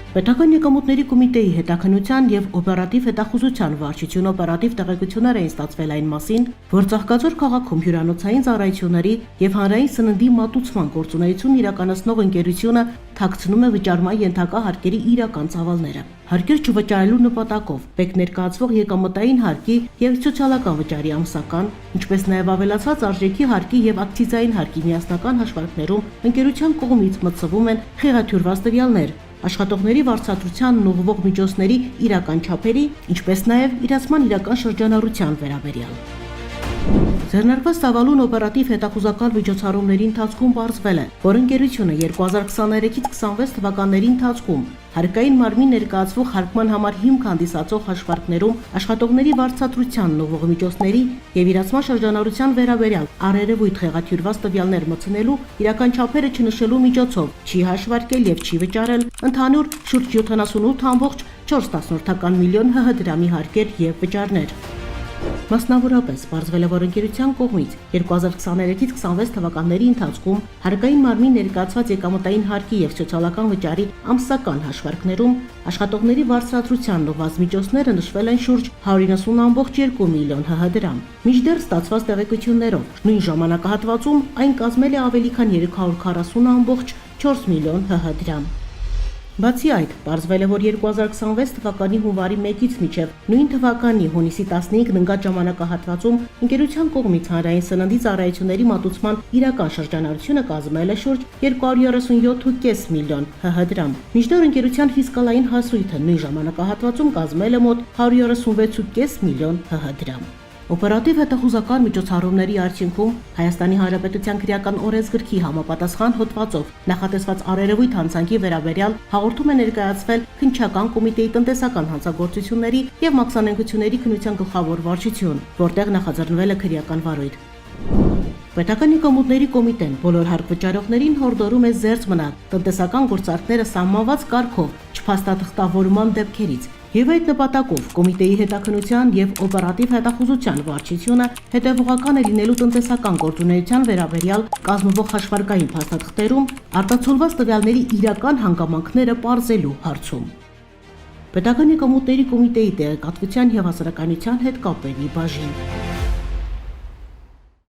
Պետական եկամուտների կոմիտեի հետաքննության եւ օպերատիվ հետախուզության վարչություն օպերատիվ տեղեկություններ էին ստացվել այն մասին, որ Ծաղկաձոր քաղաքում հյուրանոցային ծառայությունների եւ հանրային սննդի մատուցման գործունեություն իրականացնող ընկերությունը թաքցնում է վճարման ենթակա հարկերի իրական ծավալները։ Հարկեր չվճարելու նպատակով պետք ներկայացվող եկամտային հարկի եւ սոցիալական վճարի ամսական, ինչպես նաեւ ավելացած արժեքի հարկի եւ ակցիզային հարկի միասնական հաշվարկներում ընկերության կողմից մտցվում են խեղաթյուրված տվյալներ աշխատողների վարձատրությանն ուղղվող միջոցների իրական չափերի, ինչպես նաև իրացման իրական շրջանառության վերաբերյալ։ Ձեռնարկված ծավալուն օպերատիվ հետախուզական միջոցառումների ընթացքում պարզվել է, որ ընկերությունը 2023-ից 26 թվականների ընթացքում հարկային մարմին ներկայացվող հարկման համար հիմք հանդիսացող հաշվարկներում աշխատողների վարձատրությանն ուղղող միջոցների եւ իրացման շրջանառության վերաբերյալ առերևույթ խեղաթյուրված տվյալներ մտցնելու իրական չափերը չնշելու միջոցով չի հաշվարկել եւ չի վճարել ընդհանուր շուրջ 78.4 միլիոն ՀՀ դրամի հարկեր եւ վճարներ։ Մասնավորապես պարզվել է, որ ընկերության կողմից 2023-ից 26 թվականների ընթացքում հարկային մարմին ներկայացված եկամտային հարկի եւ սոցիալական վճարի ամսական հաշվարկներում աշխատողների վարձատրությանն ուղղված միջոցները նշվել են շուրջ 190.2 միլիոն ՀՀ դրամ։ Մինչդեռ ստացված տեղեկություններով նույն ժամանակահատվածում այն կազմել է ավելի քան 340.4 միլիոն ՀՀ դրամ։ Բացի այդ, պարզվել է, որ 2026 թվականի հունվարի 1-ից մինչև նույն թվականի հունիսի 15-ն ընկած ժամանակահատվածում ընկերության կողմից հանրային սննդի ծառայությունների մատուցման իրական շրջանառությունը կազմել է շուրջ 237.5 միլիոն ՀՀ դրամ։ Մինչդեռ ընկերության ֆիսկալային հասույթը նույն ժամանակահատվածում կազմել է մոտ 136.5 միլիոն ՀՀ դրամ։ Օպերատիվ հետախուզական միջոցառումների արդյունքում Հայաստանի Հանրապետության քրեական օրենսգրքի համապատասխան հոդվածով նախատեսված առերևույթ հանցանքի վերաբերյալ հաղորդում է ներկայացվել քննչական կոմիտեի տնտեսական հանցագործությունների եւ մաքսանենգությունների քննության գլխավոր վարչություն, որտեղ նախաձեռնվել է քրեական վարույթ։ Պետական եկամուտների կոմիտեն բոլոր հարկվճարողներին հորդորում է զերծ մնալ տնտեսական գործարքները սահմանված կարգով չփաստաթղթավորման դեպքերից եւ այդ նպատակով կոմիտեի հետաքննության եւ օպերատիվ հետախուզության վարչությունը հետեւողական է լինելու տնտեսական գործունեության վերաբերյալ կազմվող հաշվարկային փաստաթղթերում արտացոլված տվյալների իրական հանգամանքները պարզելու հարցում։ Պետական եկամուտների կոմիտեի տեղեկատվության եւ հասարակայնության հետ կապերի բաժին։